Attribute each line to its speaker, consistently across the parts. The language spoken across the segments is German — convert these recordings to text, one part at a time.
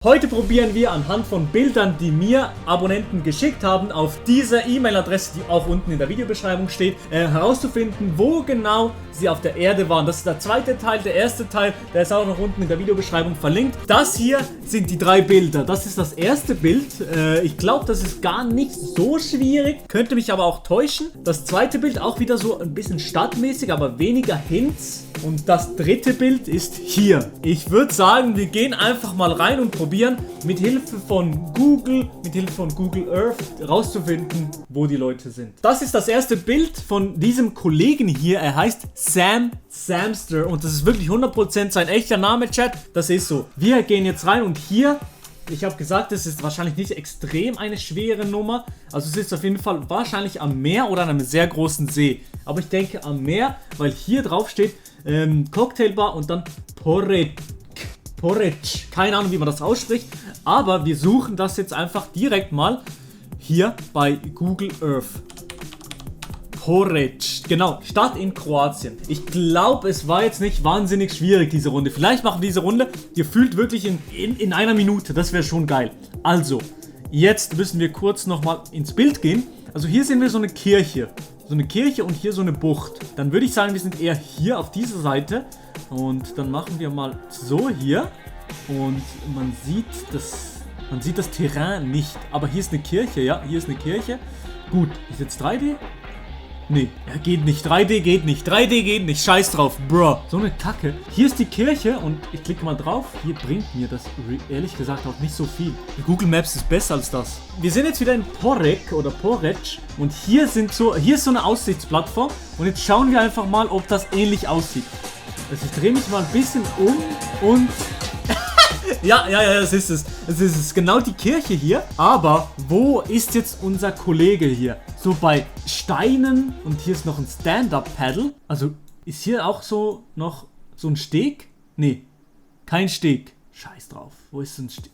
Speaker 1: Heute probieren wir anhand von Bildern, die mir Abonnenten geschickt haben, auf dieser E-Mail-Adresse, die auch unten in der Videobeschreibung steht, herauszufinden, wo genau sie auf der Erde waren. Das ist der zweite Teil. Der erste Teil, der ist auch noch unten in der Videobeschreibung verlinkt. Das hier sind die 3 Bilder. Das ist das erste Bild. Ich glaube, das ist gar nicht so schwierig. Könnte mich aber auch täuschen. Das zweite Bild auch wieder so ein bisschen stadtmäßig, aber weniger Hints. Und das dritte Bild ist hier. Ich würde sagen, wir gehen einfach mal rein und probieren, mit Hilfe von Google Earth rauszufinden, wo die Leute sind. Das ist das erste Bild von diesem Kollegen hier. Er heißt Sam Samster und das ist wirklich 100% sein echter Name, Chat. Das ist so. Wir gehen jetzt rein und hier, ich habe gesagt, es ist wahrscheinlich nicht extrem eine schwere Nummer. Also es ist auf jeden Fall wahrscheinlich am Meer oder an einem sehr großen See. Aber ich denke am Meer, weil hier drauf steht Cocktailbar und dann Porridge. Keine Ahnung, wie man das ausspricht. Aber wir suchen das jetzt einfach direkt mal hier bei Google Earth. Porridge. Genau, Stadt in Kroatien. Ich glaube, es war jetzt nicht wahnsinnig schwierig, diese Runde. Vielleicht machen wir diese Runde gefühlt wirklich in einer Minute. Das wäre schon geil. Also, jetzt müssen wir kurz nochmal ins Bild gehen. Also hier sehen wir so eine Kirche. So eine Kirche und hier so eine Bucht. Dann würde ich sagen, wir sind eher hier auf dieser Seite. Und dann machen wir mal so hier. Und man sieht das Terrain nicht. Aber hier ist eine Kirche, ja. Hier ist eine Kirche. Gut, ist jetzt 3D? Nee, geht nicht. 3D geht nicht. 3D geht nicht. Scheiß drauf, bro. So eine Kacke. Hier ist die Kirche und ich klicke mal drauf. Hier bringt mir das ehrlich gesagt auch nicht so viel. Google Maps ist besser als das. Wir sind jetzt wieder in Porek oder Porridge und hier ist so eine Aussichtsplattform und jetzt schauen wir einfach mal, ob das ähnlich aussieht. Also ich drehe mich mal ein bisschen um und ja, das ist es. Es ist genau die Kirche hier. Aber wo ist jetzt unser Kollege hier? So bei Steinen und hier ist noch ein Stand-Up-Paddle. Also ist hier auch so noch so ein Steg? Nee, kein Steg. Scheiß drauf. Wo ist so ein Steg?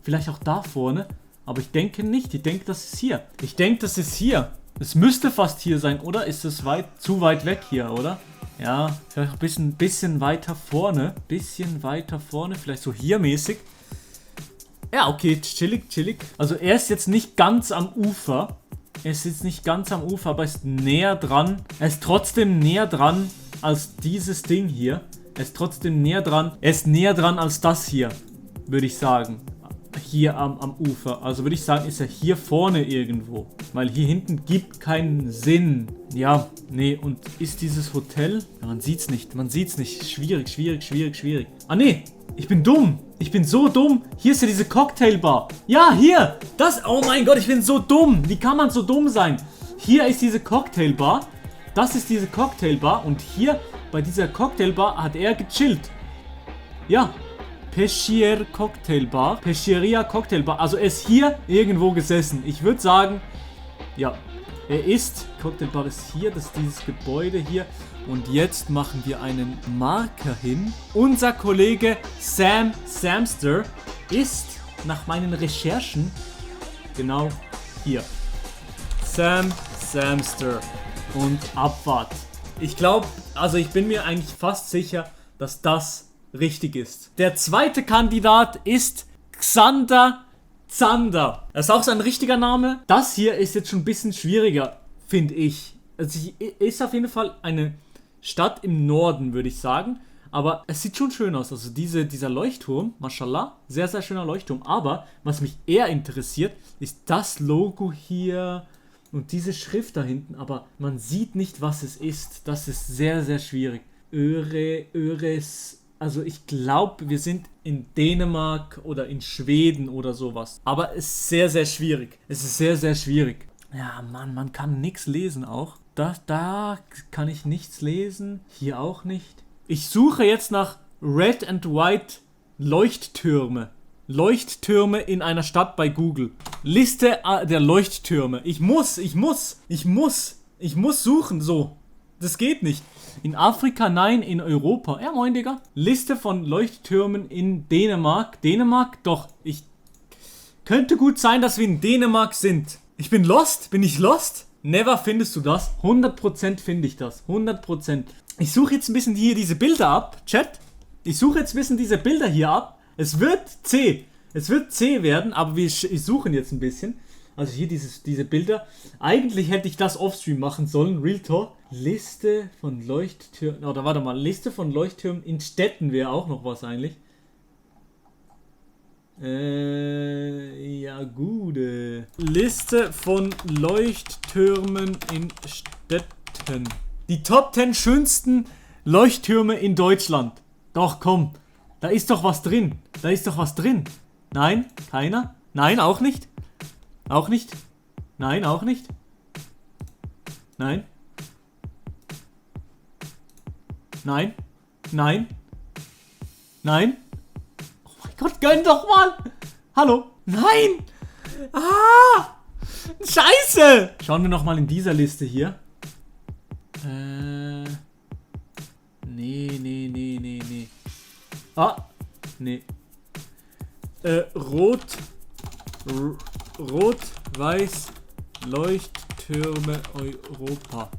Speaker 1: Vielleicht auch da vorne. Aber ich denke nicht. Ich denke, das ist hier. Ich denke, das ist hier. Es müsste fast hier sein, oder? Ist es zu weit weg hier, oder? Ja, vielleicht ein bisschen weiter vorne. Vielleicht so hier mäßig. Ja, okay, chillig. Also er ist jetzt nicht ganz am Ufer. Aber er ist näher dran. Er ist trotzdem näher dran als dieses Ding hier. Er ist näher dran als das hier, würde ich sagen. Hier am Ufer. Also würde ich sagen, ist er hier vorne irgendwo. Weil hier hinten gibt keinen Sinn. Ja, nee, und ist dieses Hotel? Ja, man sieht's nicht. Schwierig. Ah, nee, ich bin dumm. Ich bin so dumm. Hier ist ja diese Cocktailbar. Ja, hier. Oh mein Gott, ich bin so dumm. Wie kann man so dumm sein? Hier ist diese Cocktailbar. Das ist diese Cocktailbar. Und hier bei dieser Cocktailbar hat er gechillt. Ja. Peschiria Cocktailbar. Also er ist hier irgendwo gesessen. Ich würde sagen, ja, Cocktailbar ist hier, das ist dieses Gebäude hier. Und jetzt machen wir einen Marker hin. Unser Kollege Sam Samster ist nach meinen Recherchen genau hier. Sam Samster und Abfahrt. Ich glaube, also ich bin mir eigentlich fast sicher, dass das richtig ist. Der zweite Kandidat ist Xander Zander. Das ist auch sein richtiger Name. Das hier ist jetzt schon ein bisschen schwieriger, finde ich. Also ist auf jeden Fall eine Stadt im Norden, würde ich sagen. Aber es sieht schon schön aus. Also dieser Leuchtturm, mashallah, sehr, sehr schöner Leuchtturm. Aber was mich eher interessiert, ist das Logo hier und diese Schrift da hinten. Aber man sieht nicht, was es ist. Das ist sehr, sehr schwierig. Öres. Also ich glaube, wir sind in Dänemark oder in Schweden oder sowas. Aber es ist sehr, sehr schwierig. Ja, Mann, man kann nichts lesen auch. Da kann ich nichts lesen. Hier auch nicht. Ich suche jetzt nach Red and White Leuchttürme. Leuchttürme in einer Stadt bei Google. Liste der Leuchttürme. Ich muss suchen, so. Das geht nicht. In Afrika, nein, in Europa. Ja, moin, Digga. Liste von Leuchttürmen in Dänemark. Dänemark? Doch, könnte gut sein, dass wir in Dänemark sind. Ich bin lost? Bin ich lost? Never findest du das. 100% finde ich das. 100%. Ich suche jetzt ein bisschen hier diese Bilder ab, Chat. Es wird C. Es wird zäh werden, aber wir suchen jetzt ein bisschen. Also hier diese Bilder. Eigentlich hätte ich das offstream machen sollen. Real Talk. Liste von Leuchttürmen. Oder warte mal. Liste von Leuchttürmen in Städten wäre auch noch was eigentlich. Ja gut. Liste von Leuchttürmen in Städten. Die Top 10 schönsten Leuchttürme in Deutschland. Doch, komm. Da ist doch was drin. Da ist doch was drin. Nein? Keiner? Nein, auch nicht? Auch nicht? Nein, auch nicht? Nein? Nein? Nein? Nein? Oh mein Gott, gönn doch mal! Hallo? Nein! Ah! Scheiße! Schauen wir nochmal in dieser Liste hier. Nee. Ah, nee. Rot-Weiß Leuchttürme Europa.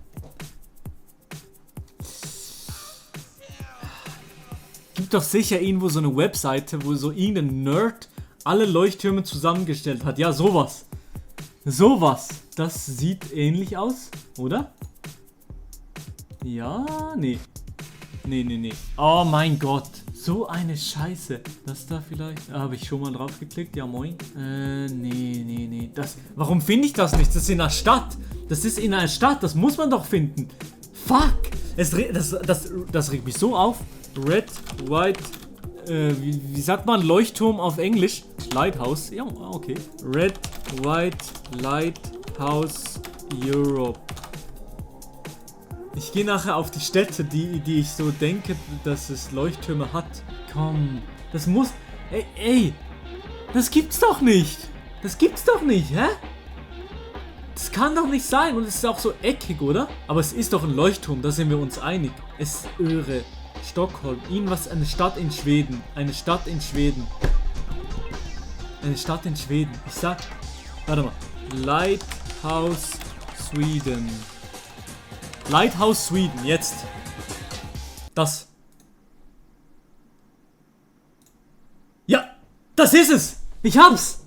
Speaker 1: Gibt doch sicher irgendwo so eine Webseite, wo so irgendein Nerd alle Leuchttürme zusammengestellt hat. Ja, sowas. Sowas. Das sieht ähnlich aus, oder? Ja, nee. Nee. Oh mein Gott. So eine Scheiße. Das da vielleicht. Habe ich schon mal drauf geklickt? Ja, moin. Nee. Warum finde ich das nicht? Das ist in einer Stadt. Das ist in einer Stadt. Das muss man doch finden. Fuck. Das regt mich so auf. Red, White. Wie sagt man Leuchtturm auf Englisch? Lighthouse. Ja, okay. Red, White, Lighthouse, Europe. Ich gehe nachher auf die Städte, die ich so denke, dass es Leuchttürme hat. Komm, das muss... Ey, das gibt's doch nicht. Das gibt's doch nicht, hä? Das kann doch nicht sein. Und es ist auch so eckig, oder? Aber es ist doch ein Leuchtturm, da sind wir uns einig. Es ist irre. Stockholm, irgendwas, eine Stadt in Schweden. Eine Stadt in Schweden. Eine Stadt in Schweden. Ich sag... Warte mal. Lighthouse, Sweden. Lighthouse Sweden, jetzt. Das. Ja, das ist es. Ich hab's.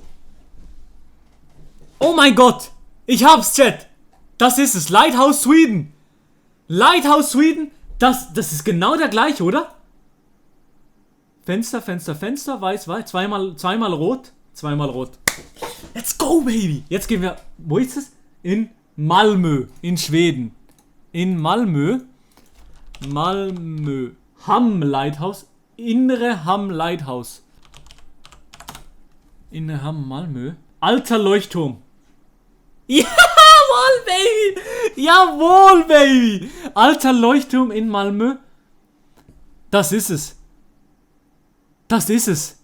Speaker 1: Oh mein Gott. Ich hab's, Chat. Das ist es. Lighthouse Sweden. Lighthouse Sweden. Das ist genau der gleiche, oder? Fenster, weiß. Zweimal rot. Zweimal rot. Let's go, baby. Jetzt gehen wir... Wo ist es? In Malmö. In Schweden. In Malmö. Hamm Lighthouse. Innere Hamm Lighthouse. Innere Hamm Malmö. Alter Leuchtturm. Jawohl, Baby. Jawohl, Baby. Alter Leuchtturm in Malmö. Das ist es. Das ist es.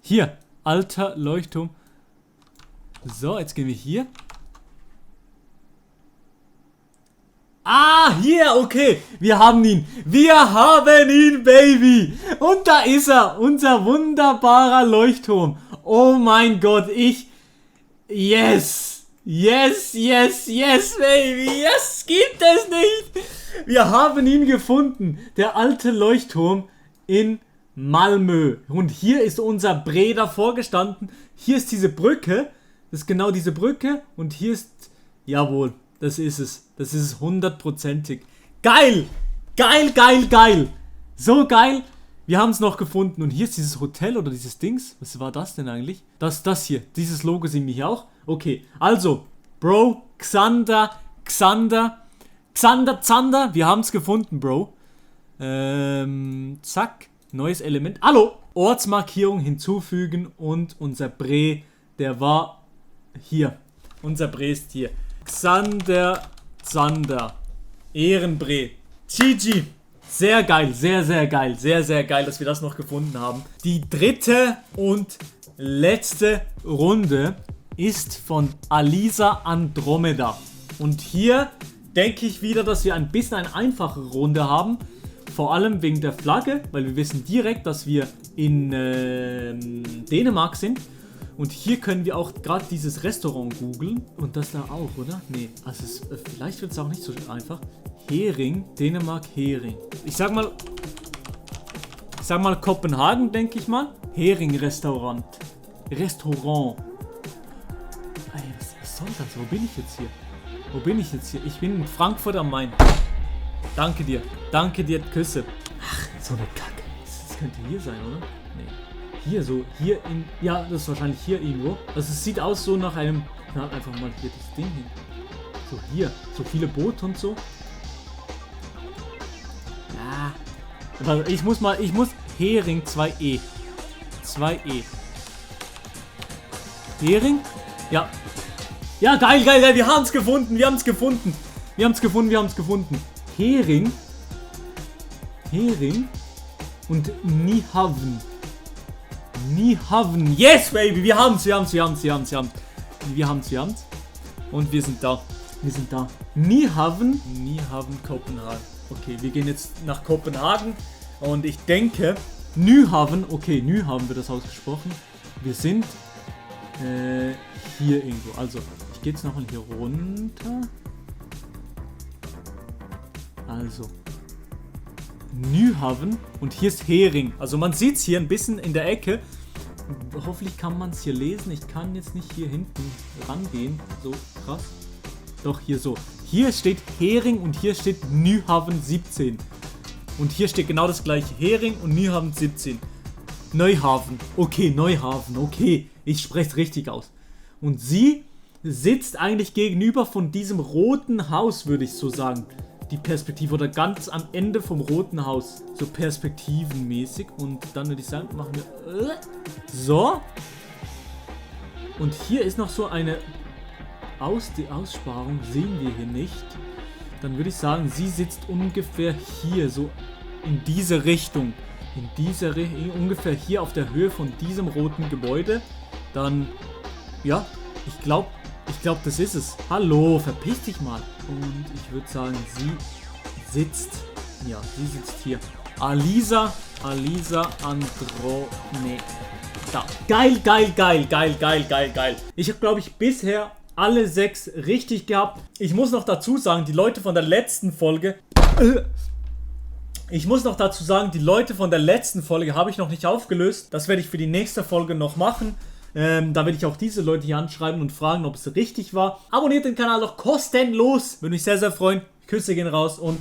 Speaker 1: Hier. Alter Leuchtturm. So, jetzt gehen wir hier. Ah, hier, okay. Wir haben ihn. Wir haben ihn, Baby. Und da ist er. Unser wunderbarer Leuchtturm. Oh mein Gott, Yes, Baby. Yes, gibt es nicht. Wir haben ihn gefunden. Der alte Leuchtturm in Malmö. Und hier ist unser Bre davor gestanden. Hier ist diese Brücke. Das ist genau diese Brücke. Und hier ist... Jawohl. Das ist es. Das ist es 100%ig. Geil! Geil! So geil! Wir haben es noch gefunden. Und hier ist dieses Hotel oder dieses Dings. Was war das denn eigentlich? Das hier. Dieses Logo sehen wir hier auch. Okay. Also, Bro, Xander. Wir haben es gefunden, Bro. Zack. Neues Element. Hallo! Ortsmarkierung hinzufügen. Und unser Bre, der war hier. Unser Bre ist hier. Xander Zander. Ehrenbre. GG. Sehr geil, sehr geil. Sehr geil, dass wir das noch gefunden haben. Die dritte und letzte Runde ist von Alisa Andromeda. Und hier denke ich wieder, dass wir ein bisschen eine einfache Runde haben. Vor allem wegen der Flagge, weil wir wissen direkt, dass wir in Dänemark sind. Und hier können wir auch gerade dieses Restaurant googeln. Und das da auch, oder? Nee, also vielleicht wird es auch nicht so einfach. Hering, Dänemark, Hering. Ich sag mal Kopenhagen, denke ich mal. Hering-Restaurant. Restaurant. Ey, was soll das? Wo bin ich jetzt hier? Wo bin ich jetzt hier? Ich bin in Frankfurt am Main. Danke dir. Danke dir, Küsse. Ach, so eine Kacke. Das könnte hier sein, oder? Nee. Hier so, hier in... Ja, das ist wahrscheinlich hier irgendwo. Also es sieht aus so nach einem... Na, einfach mal hier das Ding hin. So hier. So viele Boote und so. Ja. Aber ich muss... Hering 2E. 2E. Hering? Ja. Ja, geil. Wir haben es gefunden. Hering. Und Niehaven. Yes, baby. Wir haben's. Und wir sind da. Niehaven, Kopenhagen. Okay, wir gehen jetzt nach Kopenhagen. Und ich denke, Nyhavn. Okay, Nyhavn wird das ausgesprochen. Wir sind hier irgendwo. Also, ich gehe jetzt nochmal hier runter. Also, Nyhavn. Und hier ist Hering. Also, man sieht es hier ein bisschen in der Ecke. Hoffentlich kann man es hier lesen. Ich kann jetzt nicht hier hinten rangehen. So krass. Doch, hier so. Hier steht Hering und hier steht Nyhavn 17. Und hier steht genau das gleiche. Hering und Nyhavn 17. Neuhaven. Okay. Ich spreche es richtig aus. Und sie sitzt eigentlich gegenüber von diesem roten Haus, würde ich so sagen. Die Perspektive oder ganz am Ende vom roten Haus. So perspektivenmäßig. Und dann würde ich sagen, machen wir... So. Und hier ist noch so eine... Die Aussparung sehen wir hier nicht. Dann würde ich sagen, sie sitzt ungefähr hier. So in diese Richtung. Ungefähr hier auf der Höhe von diesem roten Gebäude. Dann... Ja, ich glaube, das ist es. Hallo, verpiss dich mal. Und ich würde sagen, sie sitzt hier. Alisa Androne. Da. Geil. Ich habe, glaube ich, bisher alle 6 richtig gehabt. Ich muss noch dazu sagen, die Leute von der letzten Folge... habe ich noch nicht aufgelöst. Das werde ich für die nächste Folge noch machen. Da werde ich auch diese Leute hier anschreiben und fragen, ob es richtig war. Abonniert den Kanal doch kostenlos. Würde mich sehr, sehr freuen. Küsse gehen raus und